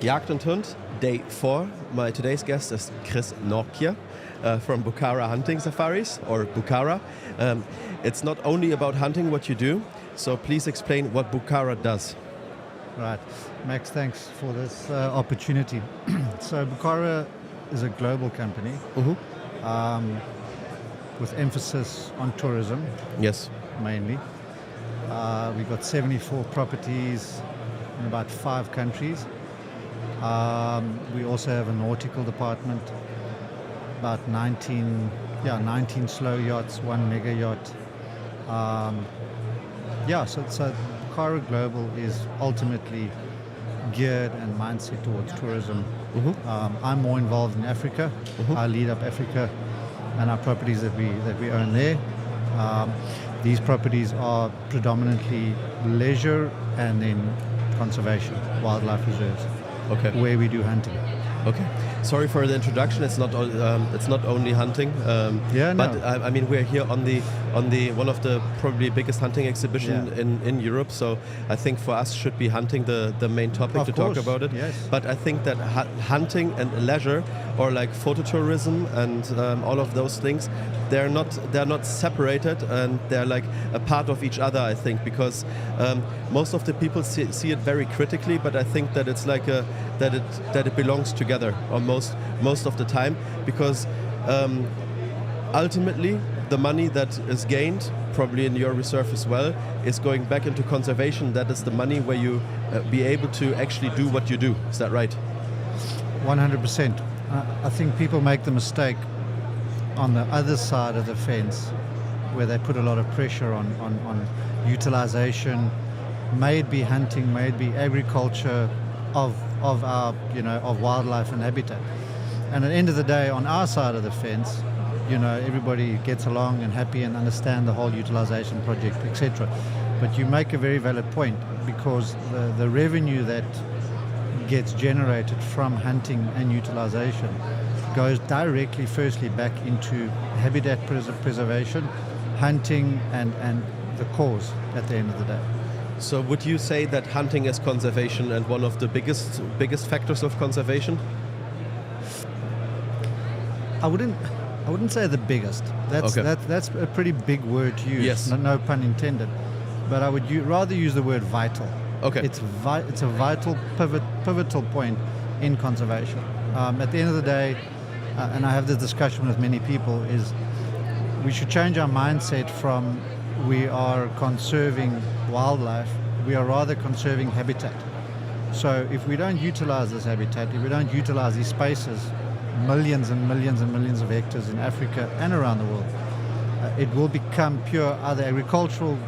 Jagd and Hund, day 4. My today's guest is Nortje from Bukhara Hunting Safaris, or Bukhara. It's not only about hunting what you do, so please explain what Bukhara does. Right. Max, thanks for this opportunity. So Bukhara is a global company with emphasis on tourism. Yes. Mainly. We've got 74 properties in about 5 countries. We also have a nautical department, about 19 slow yachts, 1 mega yacht. So Bukhara Global is ultimately geared and mindset towards tourism. I'm more involved in Africa. I lead up Africa and our properties that we own there. These properties are predominantly leisure and then conservation, wildlife reserves, where we do hunting. Okay. Sorry for the introduction. It's not only hunting. But I mean, we're here on the one of the probably biggest hunting exhibition in Europe. So I think for us should be hunting the main topic to talk about it. Yes. But I think that hunting and leisure, or like phototourism and all of those things, they're not separated, and they're like a part of each other. I think because most of the people see it very critically, but I think that it's like that it belongs together most of the time, because ultimately the money that is gained, probably in your reserve as well, is going back into conservation. That is the money where you be able to actually do what you do. Is that right? 100%. I think people make the mistake on the other side of the fence, where they put a lot of pressure on utilization, may it be hunting, may it be agriculture of our of wildlife and habitat. And at the end of the day, on our side of the fence, everybody gets along and happy and understand the whole utilization project, etc. But you make a very valid point, because the revenue that gets generated from hunting and utilization goes directly, firstly, back into habitat preservation, hunting, and the cause at the end of the day. So would you say that hunting is conservation and one of the biggest factors of conservation? I wouldn't say the biggest. That's a pretty big word to use. Yes. No pun intended. But I would rather use the word vital. Okay. It's a vital pivotal point in conservation. At the end of the day, and I have this discussion with many people, is we should change our mindset from we are conserving wildlife, we are rather conserving habitat. So if we don't utilize this habitat, if we don't utilize these spaces, millions and millions and millions of hectares in Africa and around the world, it will become pure either agricultural,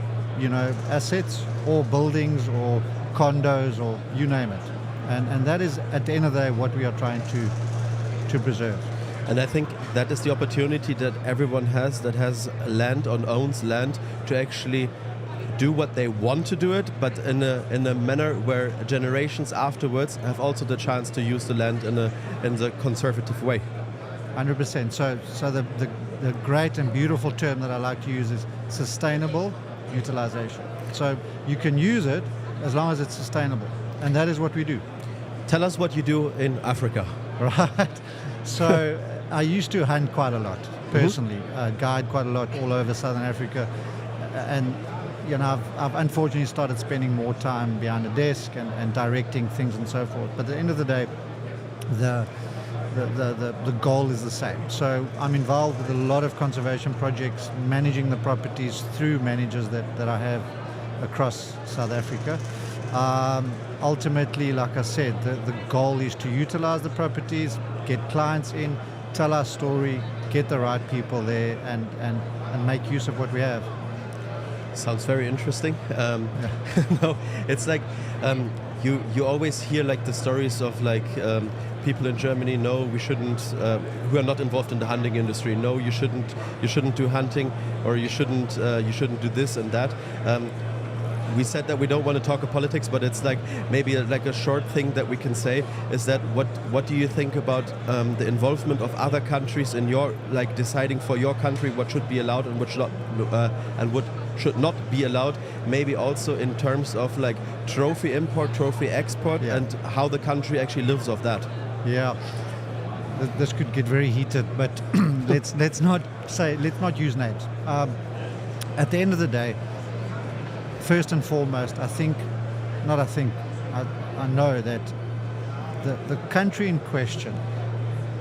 assets, or buildings, or condos, or you name it. And that is, at the end of the day, what we are trying to preserve. And I think that is the opportunity that everyone has that has land, or owns land, to actually do what they want to do it, but in a manner where generations afterwards have also the chance to use the land in the conservative way. 100%. So the great and beautiful term that I like to use is sustainable utilization. So you can use it as long as it's sustainable, and that is what we do. Tell us what you do in Africa. Right. So I used to hunt quite a lot, personally, guide quite a lot all over Southern Africa, and I've unfortunately started spending more time behind a desk and directing things and so forth. But at the end of the day, the goal is the same. So I'm involved with a lot of conservation projects, managing the properties through managers that I have across South Africa. Ultimately, like I said, the goal is to utilize the properties, get clients in, tell our story, get the right people there, and make use of what we have. Sounds very interesting. No, it's like you always hear like the stories of like people in Germany. No, we shouldn't. Who are not involved in the hunting industry. No, you shouldn't do hunting, or you shouldn't do this and that. We said that we don't want to talk of politics, but it's like maybe like a short thing that we can say is that what do you think about the involvement of other countries in your, like, deciding for your country what should be allowed and what should not, and what should not be allowed. Maybe also in terms of like trophy import, trophy export, and how the country actually lives off that. Yeah, this could get very heated, but let's not use names. At the end of the day, first and foremost, I know that the country in question,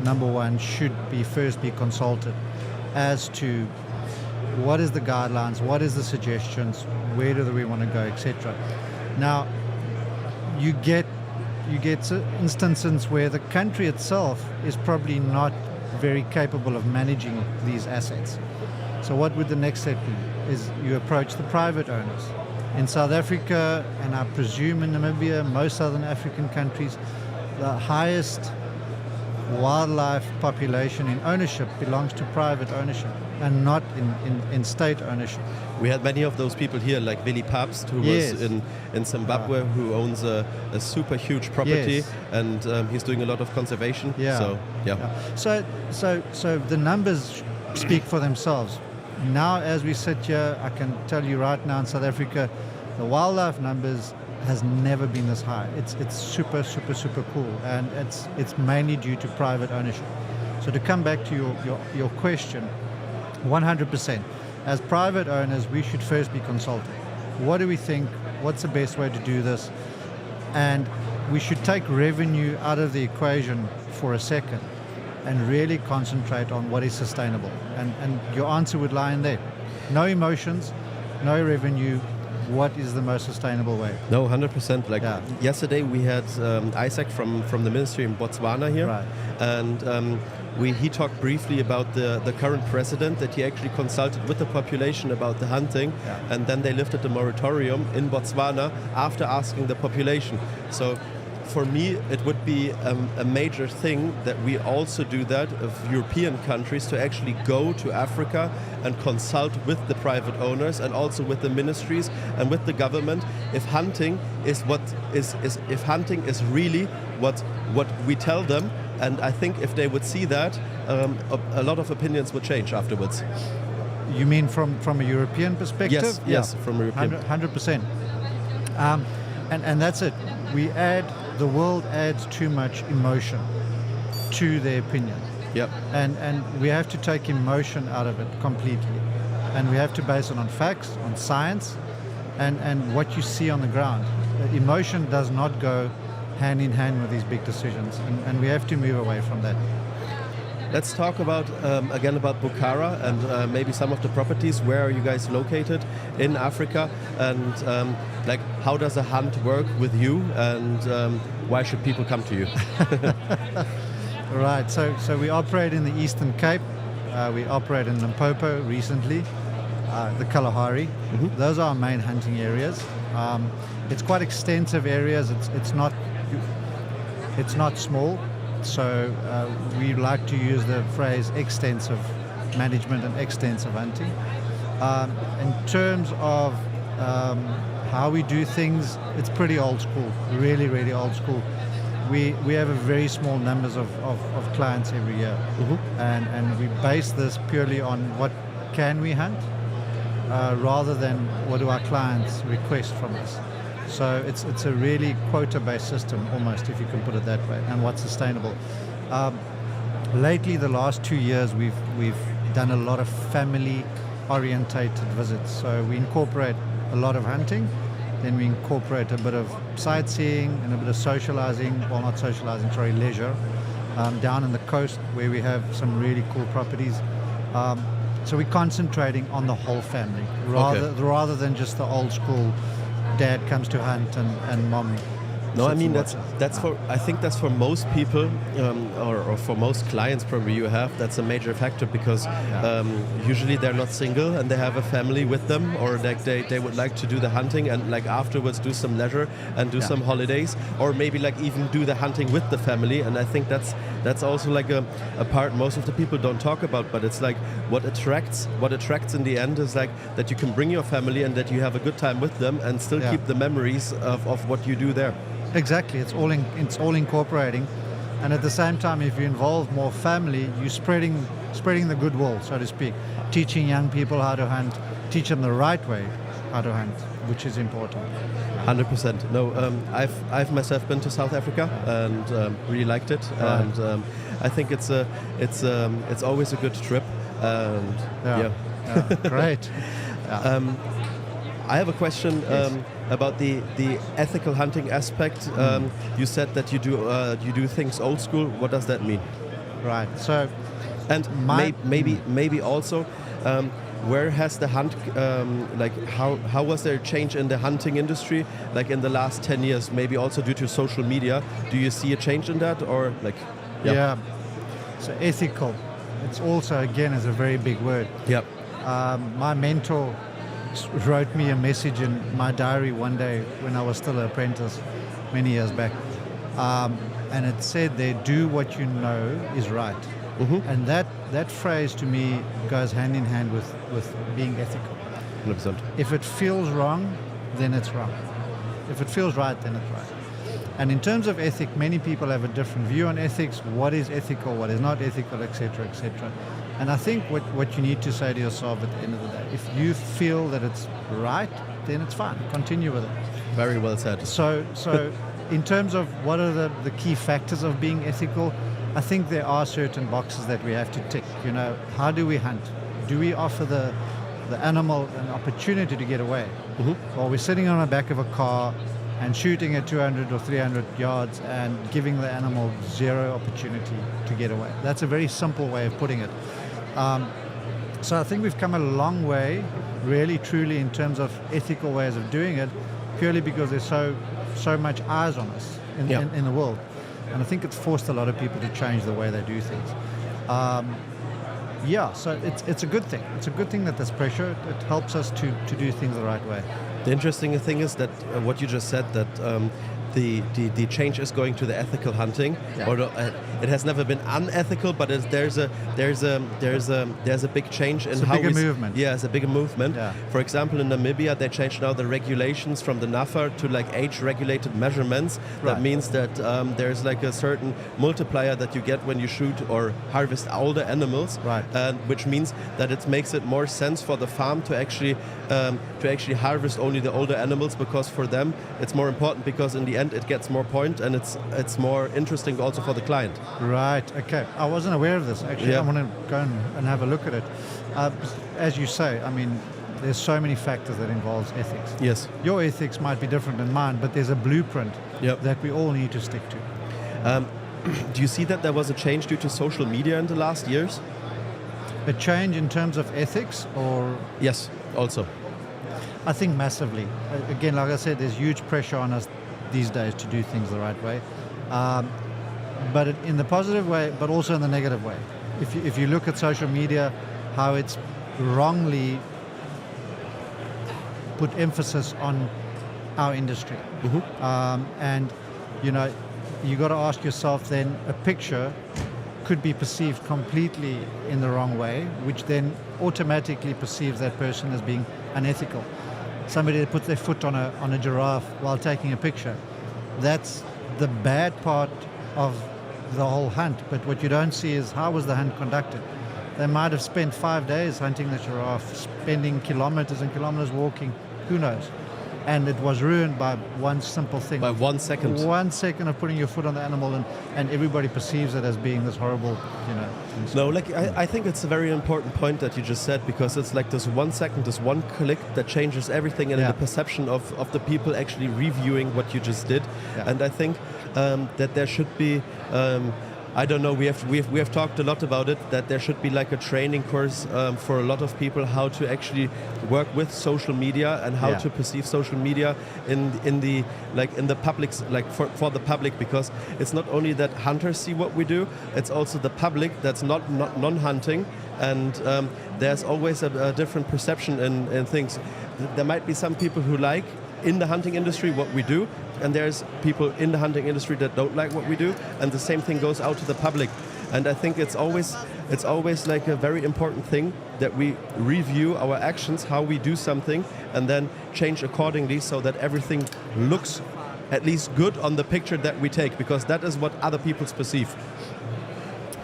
number one, should first be consulted as to what is the guidelines, what is the suggestions, where do we want to go, etc. Now, you get instances where the country itself is probably not very capable of managing these assets. So what would the next step be? Is you approach the private owners. In South Africa, and I presume in Namibia, most Southern African countries, the highest wildlife population in ownership belongs to private ownership and not in state ownership. We had many of those people here, like Willy Pabst, who was in Zimbabwe, who owns a super huge property, and he's doing a lot of conservation. So the numbers speak for themselves. Now, as we sit here, I can tell you right now in South Africa, the wildlife numbers has never been this high. It's super cool, and it's mainly due to private ownership. So to come back to your question, 100%. As private owners, we should first be consulted. What do we think? What's the best way to do this? And we should take revenue out of the equation for a second and really concentrate on what is sustainable. And your answer would lie in there. No emotions, no revenue. What is the most sustainable way? No, 100%. Yesterday we had Isaac from the ministry in Botswana here, and he talked briefly about the current president, that he actually consulted with the population about the hunting, and then they lifted the moratorium in Botswana after asking the population. So for me, it would be a major thing that we also do that of European countries, to actually go to Africa and consult with the private owners and also with the ministries and with the government if hunting is if hunting is really what we tell them. And I think if they would see that, a lot of opinions would change afterwards. You mean from a European perspective? Yes, from a European. 100%. And that's it. The world adds too much emotion to their opinion. Yep. And we have to take emotion out of it completely. And we have to base it on facts, on science, and what you see on the ground. Emotion does not go hand in hand with these big decisions, and we have to move away from that. Let's talk about again about Bukhara and maybe some of the properties. Where are you guys located in Africa, and how does a hunt work with you, and why should people come to you? Right. So we operate in the Eastern Cape. We operate in Limpopo recently, the Kalahari. Mm-hmm. Those are our main hunting areas. It's quite extensive areas. It's not small. So we like to use the phrase extensive management and extensive hunting. In terms of how we do things, it's pretty old school, really, really old school. We have a very small numbers of clients every year, and we base this purely on what can we hunt, rather than what do our clients request from us. So it's a really quota-based system, almost, if you can put it that way, and what's sustainable. Lately, the last 2 years, we've done a lot of family-orientated visits. So we incorporate a lot of hunting, then we incorporate a bit of sightseeing and a bit of socializing, well, not socializing, sorry, leisure, down in the coast where we have some really cool properties. So we're concentrating on the whole family, rather than just the old school. Dad comes to hunt and mom. No, I mean that's for. I think that's for most people, or for most clients probably you have. That's a major factor because usually they're not single and they have a family with them, or they would like to do the hunting and afterwards do some leisure and do some holidays, or maybe even do the hunting with the family. And I think that's also a part most of the people don't talk about. But it's what attracts in the end is that you can bring your family and that you have a good time with them and still keep the memories of what you do there. Exactly, it's all incorporating, and at the same time, if you involve more family, you're spreading the goodwill, so to speak, teaching young people how to hunt, teach them the right way how to hunt, which is important. 100%. No, I've myself been to South Africa and really liked it, Right. and I think it's always a good trip. And Yeah. Great. Yeah. I have a question Yes. about the ethical hunting aspect. You said that you do things old school. What does that mean? Right. So And maybe also, where has the hunt, like how was there a change in the hunting industry, like in the last 10 years? Maybe also due to social media. Do you see a change in that, or like? yeah. So ethical. It's also, again, is a very big word. Yep. My mentor wrote me a message in my diary one day when I was still an apprentice many years back. And it said there, do what you know is right. Mm-hmm. And that phrase to me goes hand in hand with being ethical. 100%. If it feels wrong, then it's wrong. If it feels right, then it's right. And in terms of ethic, many people have a different view on ethics, what is ethical, what is not ethical, etc., etc. And I think what you need to say to yourself at the end of the day, if you feel that it's right, then it's fine. Continue with it. Very well said. So in terms of what are the key factors of being ethical, I think there are certain boxes that we have to tick. You know, how do we hunt? Do we offer the animal an opportunity to get away? Mm-hmm. Or we're sitting on the back of a car and shooting at 200 or 300 yards and giving the animal zero opportunity to get away. That's a very simple way of putting it. So I think we've come a long way, really, truly, in terms of ethical ways of doing it, purely because there's so much eyes on us in the world. And I think it's forced a lot of people to change the way they do things. So it's a good thing. It's a good thing that there's pressure. It helps us to do things the right way. The interesting thing is that what you just said, that the change is going to the ethical hunting. Yeah. Or it has never been unethical, but there's a big change in It's a how bigger movement. Yeah, it's a bigger movement. Yeah. For example, in Namibia, they changed now the regulations from the NAFA to like age-regulated measurements. That Right. means that there's like a certain multiplier that you get when you shoot or harvest older animals. Right. Which means that it makes it more sense for the farm to actually harvest only the older animals, because for them it's more important, because in the end it gets more point and it's more interesting also for the client. Right, okay. I wasn't aware of this. Actually, Yeah. I want to go and have a look at it. As you say, I mean, there's so many factors that involves ethics. Yes. Your ethics might be different than mine, but there's a blueprint Yep. that we all need to stick to. Do you see that there was a change due to social media in the last years? A change in terms of ethics, or Yes, also. I think massively. Again, like I said, there's huge pressure on us these days to do things the right way, but in the positive way, but also in the negative way. If you look at social media, how it's wrongly put emphasis on our industry, and you know, you got to ask yourself then, a picture could be perceived completely in the wrong way, which then automatically perceives that person as being unethical. Somebody that puts their foot on a giraffe while taking a picture, that's the bad part of the whole hunt. But what you don't see is, how was the hunt conducted? They might have spent 5 days hunting the giraffe, spending kilometers and kilometers walking, who knows? And it was ruined by one simple thing. By 1 second. 1 second of putting your foot on the animal, and everybody perceives it as being this horrible, thing. No, like I think it's a very important point that you just said, because it's like this 1 second, this one click that changes everything in Yeah. the perception of the people actually reviewing what you just did. Yeah. And I think that there should be, I don't know, we have talked a lot about it, that there should be like a training course for a lot of people, how to actually work with social media and how Yeah. to perceive social media in the public's, like for the public, because it's not only that hunters see what we do, it's also the public that's not non-hunting, and there's always a different perception in things. There might be some people who like in the hunting industry what we do, and there's people in the hunting industry that don't like what we do, and the same thing goes out to the public. And I think it's always like a very important thing that we review our actions, how we do something, and then change accordingly, so that everything looks at least good on the picture that we take, because that is what other people perceive.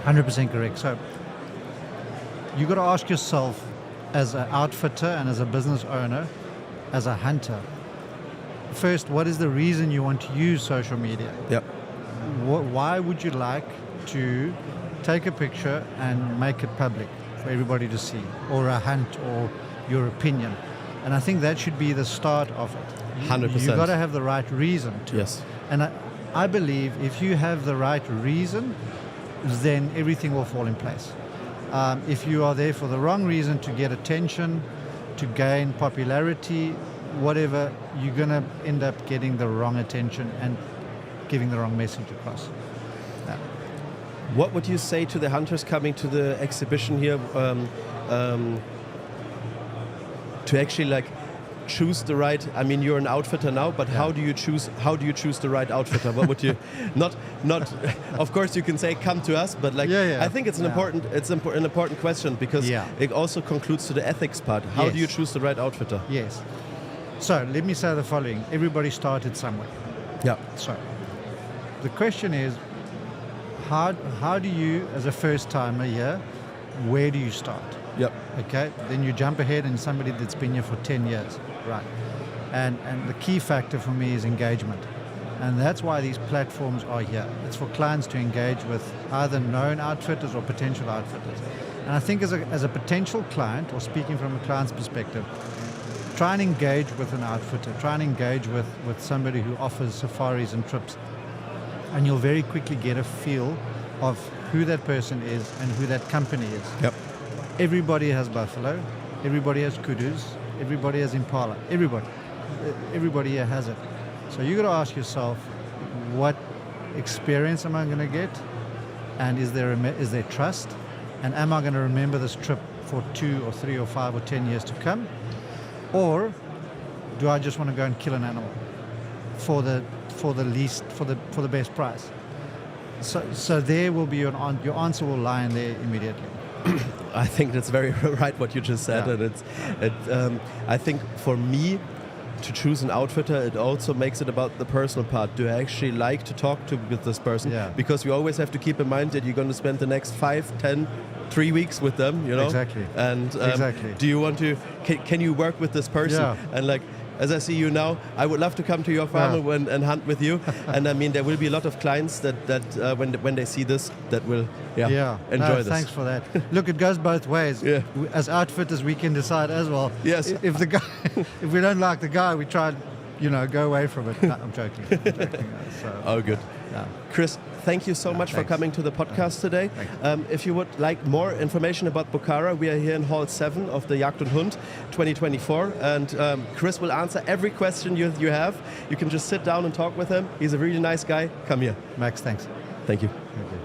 100% correct. So you got to ask yourself, as an outfitter and as a business owner, as a hunter. First, what is the reason you want to use social media? Yep. Why would you like to take a picture and make it public for everybody to see, or a hunt, or your opinion? And I think that should be the start of it. 100%. You've got to have the right reason to. Yes. And I believe if you have the right reason, then everything will fall in place. If you are there for the wrong reason, to get attention, to gain popularity, whatever, you're going to end up getting the wrong attention and giving the wrong message across. Yeah. What would you say to the hunters coming to the exhibition here to actually like choose the right? I mean, you're an outfitter now, but how do you choose the right outfitter? What would you not of course you can say come to us, but like I think it's an important question, because it also concludes to the ethics part. How do you choose the right outfitter? Yes. So let me say the following. Everybody started somewhere. Yeah. So the question is, how do you, as a first timer here, where do you start? Yep. Okay. Then you jump ahead and somebody that's been here for 10 years. Right. And the key factor for me is engagement. And that's why these platforms are here. It's for clients to engage with either known outfitters or potential outfitters. And I think as a potential client, or speaking from a client's perspective, try and engage with an outfitter, try and engage with somebody who offers safaris and trips. And you'll very quickly get a feel of who that person is and who that company is. Yep. Everybody has buffalo, everybody has kudus, everybody has impala, everybody here has it. So you got to ask yourself, what experience am I going to get? And is there trust? And am I going to remember this trip for 2 or 3 or 5 or 10 years to come? Or do I just want to go and kill an animal for the best price? So there will be your answer will lie in there immediately. I think that's very right what you just said, and I think for me to choose an outfitter, it also makes it about the personal part. Do I actually like to talk with this person? Yeah. Because you always have to keep in mind that you're going to spend the next 5, 10, 3 weeks with them, you know? Exactly. And exactly. Do you want to, can you work with this person? Yeah. And like, as I see you now, I would love to come to your farm and hunt with you. And I mean, there will be a lot of clients that when they see this, that will enjoy this. Thanks for that. Look, it goes both ways. Yeah. As outfitters, we can decide as well. Yes. If we don't like the guy, we try and go away from it. No, I'm joking. Oh, good. Yeah. Chris, thank you so much for coming to the podcast today. If you would like more information about Bukhara, we are here in Hall 7 of the Jagd und Hund 2024, and Chris will answer every question you have. You can just sit down and talk with him. He's a really nice guy. Come here. Max, thanks. Thank you. Thank you.